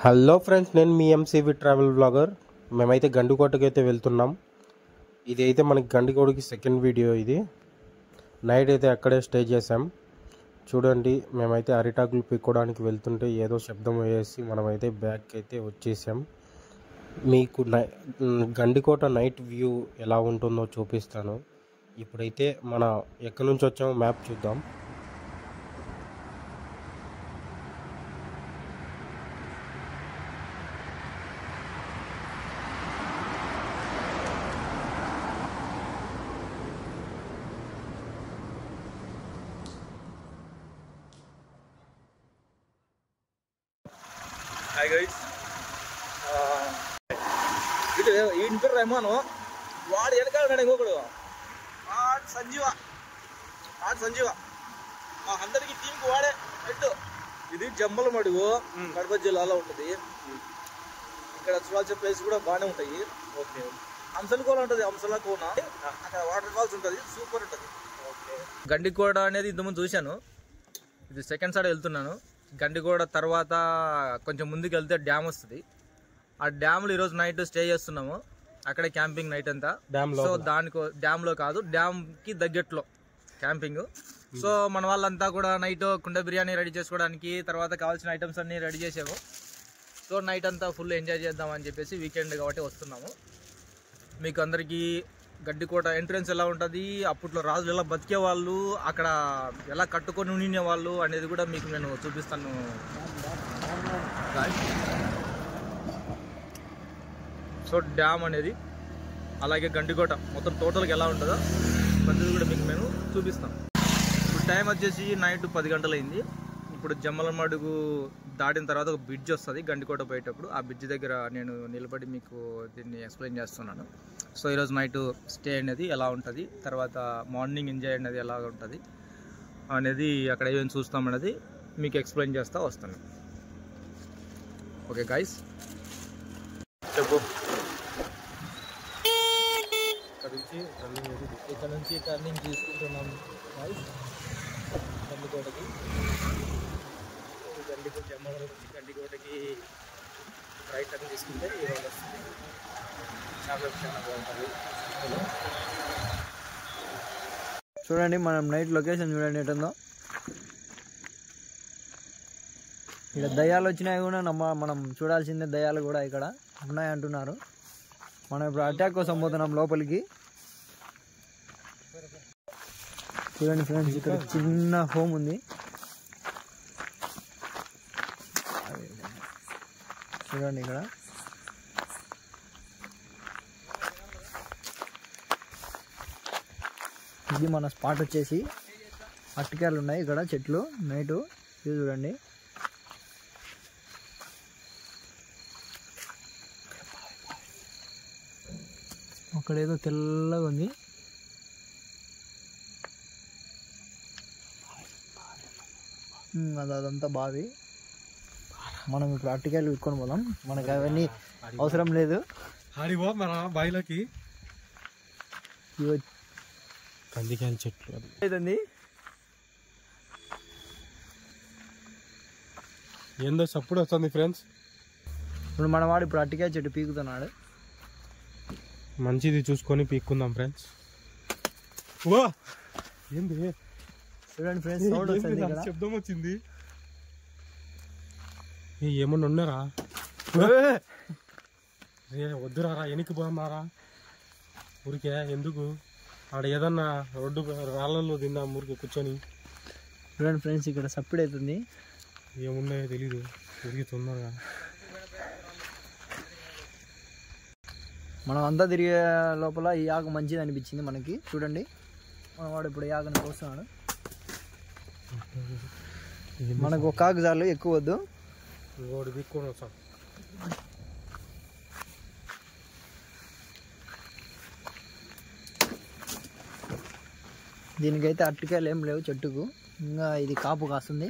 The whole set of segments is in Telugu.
హలో ఫ్రెండ్స్, నేను మీ ఎంసీవీ ట్రావెల్ బ్లాగర్. మేమైతే గండికోటకి అయితే వెళ్తున్నాం. ఇది అయితే మనకి గండికోటకి సెకండ్ వీడియో. ఇది నైట్ అయితే అక్కడే స్టే చేసాం. చూడండి, మేమైతే అరిటాకులు పీక్కోవడానికి వెళ్తుంటే ఏదో శబ్దం వేసి మనమైతే బ్యాక్ అయితే వచ్చేసాం. మీకు గండికోట నైట్ వ్యూ ఎలా ఉంటుందో చూపిస్తాను. ఇప్పుడైతే మన ఎక్కడి నుంచి వచ్చామో మ్యాప్ చూద్దాం. హాయ్ గైస్, ఇటు ఈయన పేరు రెహమాను. వాడు వెనకాల ఇంకొకడు సంజీవ. మా అందరికి టీంకి వాడే హెడ్. ఇది జమ్మల మడుగు, కడప జిల్లాలో ఉంటుంది. ఇక్కడ చూడాల్సిన ప్లేస్ కూడా బాగానే ఉంటాయి. ఓకే, హంసలకోన ఉంటుంది. హంసలకోన అక్కడ వాటర్ ఫాల్స్ ఉంటుంది, సూపర్ ఉంటుంది. ఓకే, గండికోట అనేది ఇంతకుముందు చూశాను. ఇది సెకండ్ సైడ్ వెళ్తున్నాను. గండికోట తర్వాత కొంచెం ముందుకు వెళ్తే డ్యామ్ వస్తుంది. ఆ డ్యామ్లో ఈరోజు నైట్ స్టే చేస్తున్నాము. అక్కడే క్యాంపింగ్ నైట్ అంతా. సో డ్యామ్లో కాదు, డ్యామ్కి దగ్గట్లో క్యాంపింగ్. సో మన వాళ్ళంతా కూడా నైట్ కుండ బిర్యానీ రెడీ చేసుకోవడానికి, తర్వాత కావాల్సిన ఐటమ్స్ అన్నీ రెడీ చేసాము. సో నైట్ అంతా ఫుల్ ఎంజాయ్ చేద్దామని చెప్పేసి వీకెండ్ కాబట్టి వస్తున్నాము. మీకు అందరికీ గండికోట ఎంట్రన్స్ ఎలా ఉంటుంది, అప్పట్లో రాజులు ఎలా బతికే వాళ్ళు, అక్కడ ఎలా కట్టుకొని ఉండే వాళ్ళు అనేది కూడా మీకు నేను చూపిస్తాను. సో డ్యామ్ అనేది, అలాగే గండికోట మొత్తం టోటల్గా ఎలా ఉంటుందో ప్రతిదీ కూడా మీకు నేను చూపిస్తాను. ఇప్పుడు టైం వచ్చేసి నైట్ 10 గంటలు అయింది. ఇప్పుడు జమ్మల మడుగు దాటిన తర్వాత ఒక బ్రిడ్జ్ వస్తుంది గండికోట పోయేటప్పుడు. ఆ బ్రిడ్జ్ దగ్గర నేను నిలబడి మీకు దీన్ని ఎక్స్ప్లెయిన్ చేస్తున్నాను. సో ఈరోజు నైట్ స్టే అనేది ఎలా ఉంటుంది, తర్వాత మార్నింగ్ ఎంజాయ్ అనేది ఎలా ఉంటుంది అనేది, అక్కడ ఏమేమి చూస్తామనేది మీకు ఎక్స్ప్లెయిన్ చేస్తూ వస్తాను. ఓకే గైస్, చెప్పు. ఇక్కడ నుంచి టర్నింగ్ తీసుకుంటున్నాం గైస్ గండికోటకి. జమ్మల నుంచి గండికోటకి రైట్ టర్న్ తీసుకుంటే ఈ రోడ్ వస్తుంది. చాలా బాగుంటుంది. చూడండి, మనం నైట్ లొకేషన్ చూడండి ఎటుందో. ఇక్కడ దయ్యాలు వచ్చినాయి కూడా మనం చూడాల్సిందే. దయ్యాలు కూడా ఇక్కడ ఉన్నాయి అంటున్నారు. మనం ఇప్పుడు అటాక్ కోసం పోతున్నాం లోపలికి. చూడండి ఫ్రెండ్స్, ఇక్కడ చిన్న హోమ్ ఉంది. చూడండి, ఇక్కడ ఇది మన స్పాట్ వచ్చేసి. అరటికాయలు ఉన్నాయి ఇక్కడ, చెట్లు నైటు. ఇది చూడండి, అక్కడేదో తెల్లగా ఉంది. అదంతా బావి. మనం ఇప్పుడు అరటికాయలు విక్కొని పోదాం. మనకి అవన్నీ అవసరం లేదు. మన బాయిలోకి కందికాయల చెట్లు అవుతుంది. ఏందో సప్పుడు వస్తుంది ఫ్రెండ్స్. ఇప్పుడు మన వాడు ఇప్పుడు అరటికాయ చెట్టు పీకుతున్నాడు. మంచిది చూసుకొని పీక్కుందాం ఫ్రెండ్స్. ఓ ఏంది చూడండి ఫ్రెండ్స్, సౌండ్ వస్తుంది, శబ్దం వచ్చింది. ఏమన్నా ఉన్నారా? వద్దురా, వెనక్కి పోమారా ఊరికే. ఎందుకు ఆడ ఏదన్నా రోడ్డు రాళ్ళల్లో తిందాం ఊరికి కూర్చొని. చూడండి ఫ్రెండ్స్, ఇక్కడ సప్పుడు అవుతుంది. ఏమున్నాయో తెలీదు, తిరిగి తొందరగా. మనం అంతా తిరిగే లోపల ఈ ఆకు మంచిది అనిపించింది మనకి. చూడండి, మన వాడు ఇప్పుడు ఈ ఆకుని కోస్తున్నాడు. మనకు ఒక ఆకు చాలు, ఎక్కువ వద్దు. ఇంకోటి పీక్కొని వస్తాం. దీనికైతే అరటికాయలు ఏం లేవు చెట్టుకు, ఇంకా ఇది కాపు కాస్తుంది.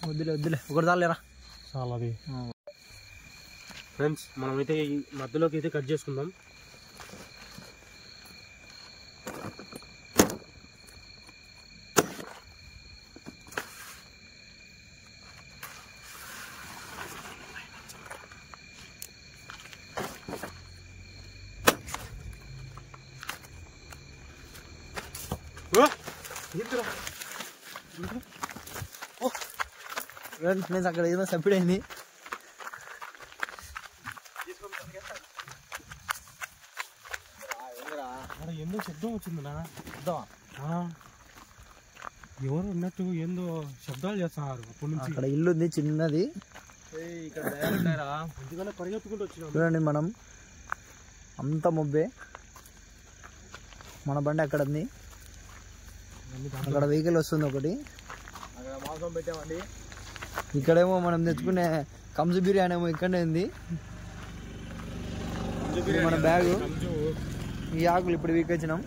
వద్దులే ఒకటి చాలేరా. చాలా అది ఫ్రెండ్స్, మనమైతే ఈ మధ్యలోకి అయితే కట్ చేసుకుందాం. ఫ్రెండ్స్ అక్కడ ఏదో సప్పిడైంది. ఏందో శబ్దం వచ్చిందినా, ఎవరు ఉన్నట్టు ఏందో శబ్దాలు చేస్తున్నారు అప్పటి నుంచి. అక్కడ ఇల్లు ఉంది చిన్నది, ఎందుకన్నా పరిగెత్తుకుంటూ వచ్చినాం. చూడండి మనం అంత మొబ్బే. మన బండి అక్కడ ఉంది, అక్కడ వెహికల్ వస్తుంది ఒకటి. అక్కడ మాంసం పెట్టామండి. ఇక్కడేమో మనం తెచ్చుకునే కంజు బిర్యానీ ఏమో ఇక్కడనే ఉంది. మన బ్యాగు, ఈ ఆకులు ఇప్పుడు వీకొచ్చినాం.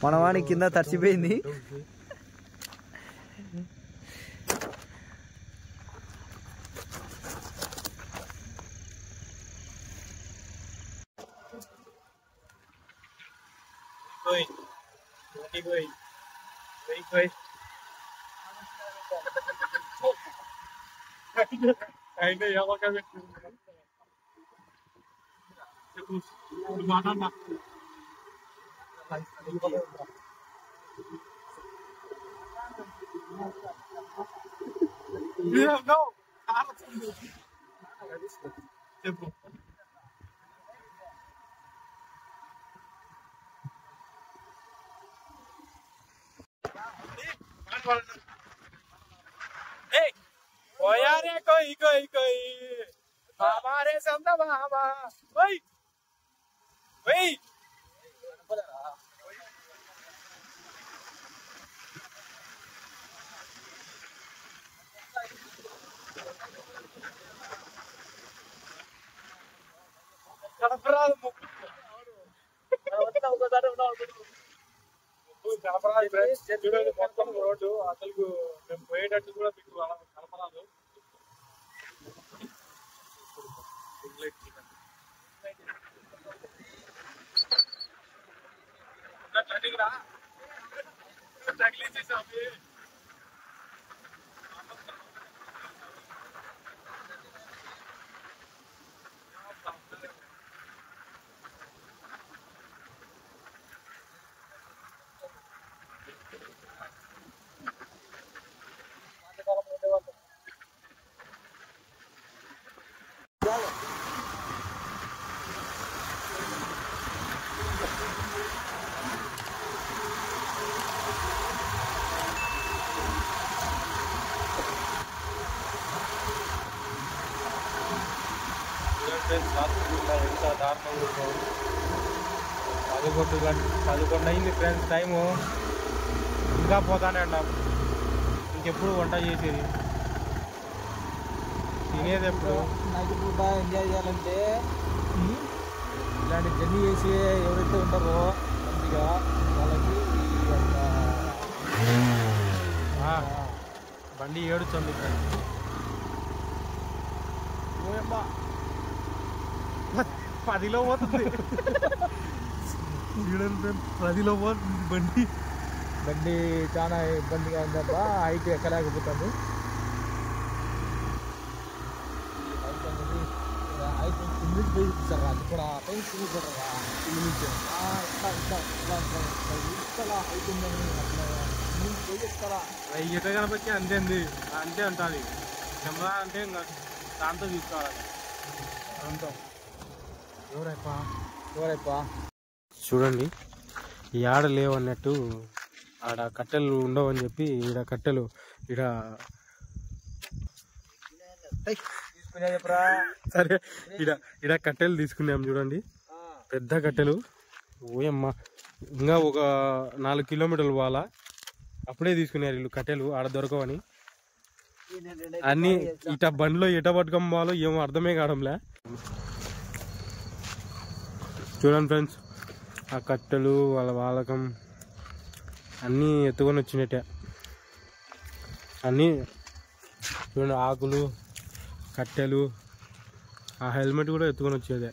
మన వాడి కింద తడిచిపోయింది. చెప్పు. रे कोई कोई कोई हमारे संग बाबा ओए ओए కనపరాదు ఒకసారి కనపరాదు ఫ్రెండ్స్. చూడండి మొత్తం రోడ్డు అసలు మేము పోయేటట్టు కూడా మీకు కనపరాదు. ఎంత దారుణంగా 11 అయింది ఫ్రెండ్స్ టైము. ఇంకా పోతానే ఉన్నాం. ఇంకెప్పుడు వంట చేసేది, తినేది ఎప్పుడు? నైట్ పూట ఎంజాయ్ చేయాలంటే ఇలాంటి జర్నీ చేసి ఎవరైతే ఉంటారో మంచిగా వాళ్ళకి బండి ఏడుస్తుంది ఫ్రెండ్స్. 10లో పోతుంది. 10లో పోతుంది బండి చాలా ఇబ్బందిగా ఉందబ్బా. హైట్ ఎక్కలేకపోతాము. హైట్ కిందికి పోయి చూసారా, అది కూడా పైన చూసారా, ఇట్లా హైట్ ఉందని అట్లా పోయి చెప్తారా. ఎట కనపచ్చి అంతే అంతే ఉంటుంది. కెమెరా అంటే ఇంకా దాంతో తీసుకోవాలి అంతా. ఎవరైపా చూడండి, ఈ ఆడ లేవన్నట్టు ఆడ కట్టెలు ఉండవని చెప్పి ఈడ కట్టెలు ఈడ సరే ఈడ కట్టెలు తీసుకున్నాం. చూడండి పెద్ద కట్టెలు. ఓయమ్మ, ఇంకా ఒక 4 కిలోమీటర్లు పోవాలా. అప్పుడే తీసుకున్నారు వీళ్ళు కట్టెలు, ఆడ దొరకవని. అన్ని ఇట బండిలో ఎట పట్టుకొని పోవాలో ఏమో అర్థమే కావడంలే. చూడండి ఫ్రెండ్స్, ఆ కట్టెలు వాళ్ళ వాలకం అన్నీ ఎత్తుకొని వచ్చినట్టే. అన్నీ చూడండి, ఆకులు, కట్టెలు, ఆ హెల్మెట్ కూడా ఎత్తుకొని వచ్చేదే.